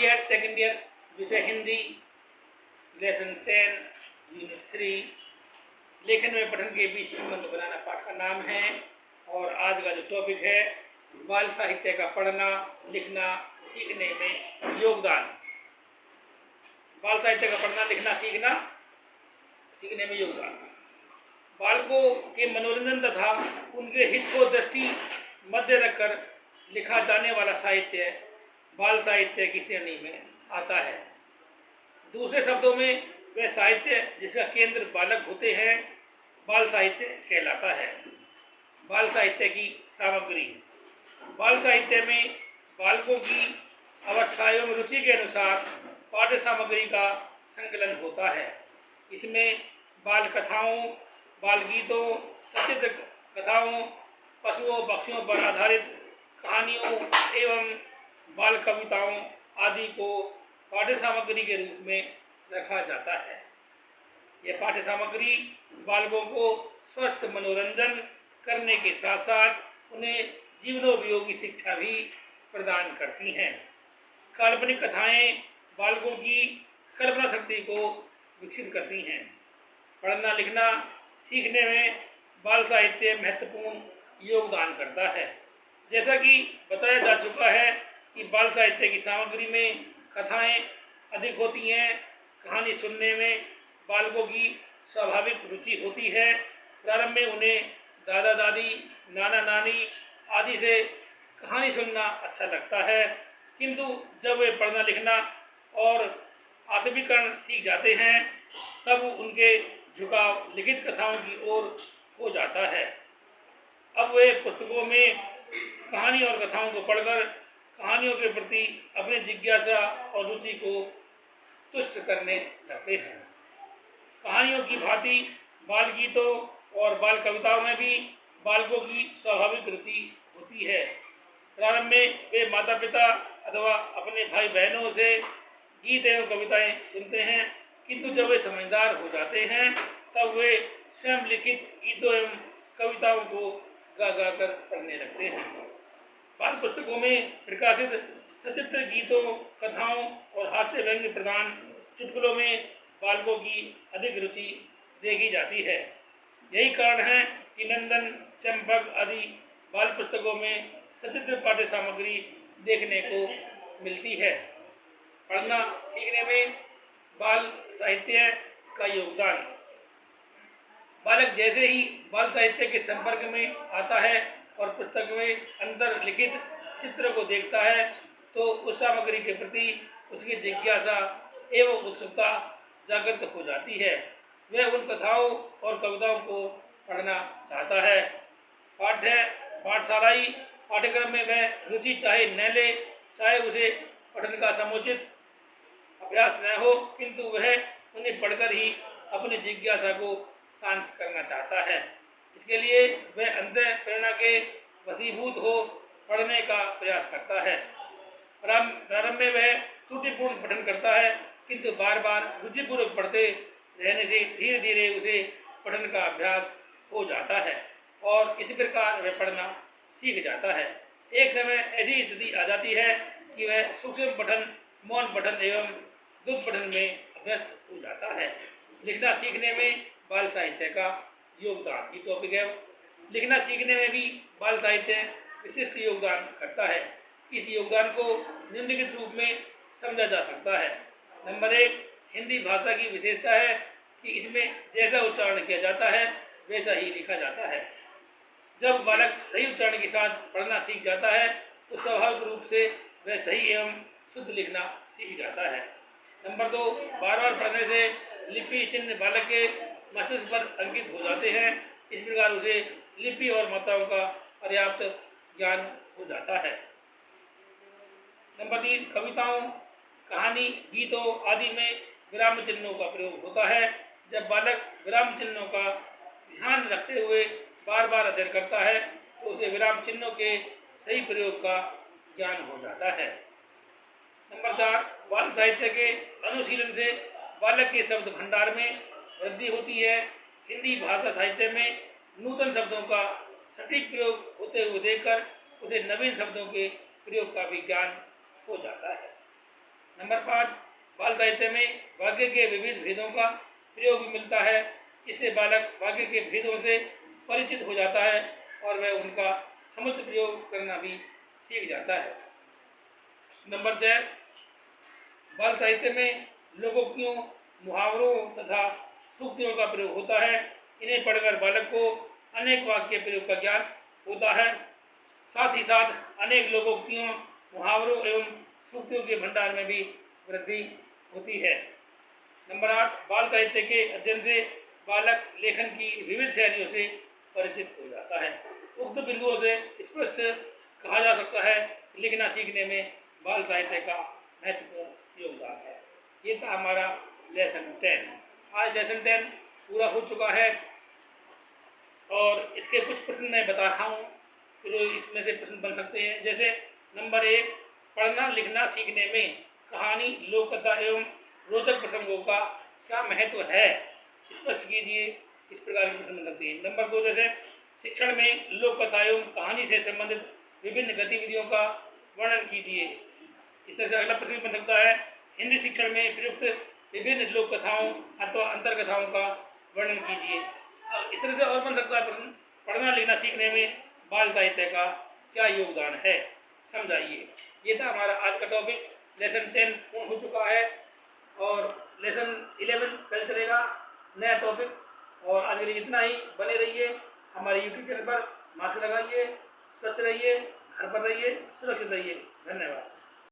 B Ed second year, विषय Hindi, lesson 10 unit 3, लेखन में पठन के बीच संबंध बनाना पाठ का नाम है। और आज का जो टॉपिक है, बाल साहित्य का पढ़ना, लिखना, सीखने में योगदान। बाल साहित्य का पढ़ना, लिखना, सीखने में योगदान। बालकों के मनोरंजन तथा उनके हित को दृष्टि मध्य रखकर लिखा जाने वाला साहित्य बाल साहित्य की श्रेणी में आता है। दूसरे शब्दों में वह साहित्य जिसका केंद्र बालक होते हैं बाल साहित्य कहलाता है। बाल साहित्य की सामग्री। बाल साहित्य में बालकों की अवस्था एवं रुचि के अनुसार पाठ्य सामग्री का संकलन होता है। इसमें बाल कथाओं, बाल गीतों, सचित्र कथाओं, पशुओं पक्षियों पर आधारित कहानियों एवं बाल कविताओं आदि को पाठ्य सामग्री के रूप में रखा जाता है। यह पाठ्य सामग्री बालकों को स्वस्थ मनोरंजन करने के साथ साथ उन्हें जीवनोपयोगी शिक्षा भी प्रदान करती हैं। काल्पनिक कथाएं बालकों की कल्पना शक्ति को विकसित करती हैं। पढ़ना लिखना सीखने में बाल साहित्य महत्वपूर्ण योगदान करता है। जैसा कि बताया जा चुका है कि बाल साहित्य की सामग्री में कथाएं अधिक होती हैं। कहानी सुनने में बालकों की स्वाभाविक रुचि होती है। प्रारंभ में उन्हें दादा दादी, नाना नानी आदि से कहानी सुनना अच्छा लगता है, किंतु जब वे पढ़ना लिखना और आत्मीकरण सीख जाते हैं तब उनके झुकाव लिखित कथाओं की ओर हो जाता है। अब वे पुस्तकों में कहानी और कथाओं को पढ़कर कहानियों के प्रति अपनी जिज्ञासा और रुचि को तुष्ट करने लगते हैं। कहानियों की भांति बाल गीतों और बाल कविताओं में भी बालकों की स्वाभाविक रुचि होती है। प्रारंभ में वे माता पिता अथवा अपने भाई बहनों से गीत एवं कविताएं सुनते हैं, किंतु जब वे समझदार हो जाते हैं तब वे स्वयं लिखित गीतों एवं कविताओं को गा गा कर पढ़ने लगते हैं। बाल पुस्तकों में प्रकाशित सचित्र गीतों, कथाओं और हास्य व्यंग्य प्रदान चुटकुलों में बालकों की अधिक रुचि देखी जाती है। यही कारण है कि नंदन, चंपक आदि बाल पुस्तकों में सचित्र पाठ्य सामग्री देखने को मिलती है। पढ़ना सीखने में बाल साहित्य का योगदान। बालक जैसे ही बाल साहित्य के संपर्क में आता है और पुस्तक में अंदर लिखित चित्र को देखता है तो उस सामग्री के प्रति उसकी जिज्ञासा एवं उत्सुकता जागृत हो जाती है। वह उन कथाओं और कविताओं को पढ़ना चाहता है। पाठशालाई पाठ्यक्रम में वह रुचि चाहे न ले, चाहे उसे पठन का समुचित अभ्यास न हो, किंतु वह उन्हें पढ़कर ही अपनी जिज्ञासा को शांत करना चाहता है। इसके लिए वह अंतः प्रेरणा के वशीभूत हो पढ़ने का प्रयास करता है। प्रारंभ में वह त्रुटिपूर्ण पठन करता है, किंतु बार बार रुचिपूर्वक पढ़ते रहने से धीरे धीरे उसे पठन का अभ्यास हो जाता है और इसी प्रकार वह पढ़ना सीख जाता है। एक समय ऐसी स्थिति आ जाती है कि वह सूक्ष्म पठन, मौन पठन एवं द्रुत पठन में अभ्यस्त हो जाता है। लिखना सीखने में बाल साहित्य का योगदान, ये टॉपिक है। लिखना सीखने में भी बाल साहित्य विशिष्ट योगदान करता है। इस योगदान को निम्नलिखित रूप में समझा जा सकता है। नंबर 1, हिंदी भाषा की विशेषता है कि इसमें जैसा उच्चारण किया जाता है वैसा ही लिखा जाता है। जब बालक सही उच्चारण के साथ पढ़ना सीख जाता है तो स्वाभाविक रूप से वह सही एवं शुद्ध लिखना सीख जाता है। नंबर 2, बार बार पढ़ने से लिपि चिन्ह बालक के मस्तिष्क पर अंकित हो जाते हैं। इस प्रकार उसे लिपि और मात्राओं का पर्याप्त ज्ञान हो जाता है। नंबर 3, कविताओं, कहानी, गीतों आदि में विराम चिन्हों का प्रयोग होता है। जब बालक विराम चिन्हों का ध्यान रखते हुए बार बार अध्ययन करता है तो उसे विराम चिन्हों के सही प्रयोग का ज्ञान हो जाता है। नंबर 4, बाल साहित्य के अनुशीलन से बालक के शब्द भंडार में वृद्धि होती है। हिंदी भाषा साहित्य में नूतन शब्दों का सटीक प्रयोग होते हुए देखकर उसे नवीन शब्दों के प्रयोग का भी ज्ञान हो जाता है। नंबर 5, बाल साहित्य में वाक्य के विविध भेदों का प्रयोग भी मिलता है। इससे बालक वाक्य के भेदों से परिचित हो जाता है और वह उनका समुचित प्रयोग करना भी सीख जाता है। नंबर 6, बाल साहित्य में लोकोक्तियों, मुहावरों तथा सूक्तियों का प्रयोग होता है। इन्हें पढ़कर बालक को अनेक वाक्य प्रयोग का ज्ञान होता है। साथ ही साथ अनेक लोकोक्तियों, मुहावरों एवं सूक्तियों के भंडार में भी वृद्धि होती है। नंबर 8, बाल साहित्य के अध्ययन से बालक लेखन की विविध शैलियों से परिचित हो जाता है। उक्त बिंदुओं से स्पष्ट कहा जा सकता है कि लिखना सीखने में बाल साहित्य का महत्वपूर्ण योगदान है। ये था हमारा लेसन 10। आज लेसन 10 पूरा हो चुका है और इसके कुछ प्रश्न मैं बता रहा हूँ, फिर इसमें से प्रश्न बन सकते हैं। जैसे नंबर 1, पढ़ना लिखना सीखने में कहानी, लोक कथा एवं रोचक प्रसंगों का क्या महत्व है, स्पष्ट कीजिए। इस प्रकार के प्रश्न बन सकते हैं। नंबर 2, जैसे शिक्षण में लोक कथा एवं कहानी से संबंधित विभिन्न गतिविधियों का वर्णन कीजिए। इस तरह से अगला प्रश्न बन सकता है, हिंदी शिक्षण में प्रयुक्त विभिन्न लोक कथाओं अथवा अंतर कथाओं का वर्णन कीजिए। इस तरह से और बन सकता है प्रश्न, पढ़ना लिखना सीखने में बाल साहित्य का क्या योगदान है, समझाइए। ये था हमारा आज का टॉपिक। लेसन 10 पूर्ण हो चुका है और लेसन 11 कल चलेगा, नया टॉपिक। और आज के लिए इतना ही। बने रहिए हमारे यूट्यूब चैनल पर, मास्क लगाइए, स्वच्छ रहिए, घर पर रहिए, सुरक्षित रहिए। धन्यवाद।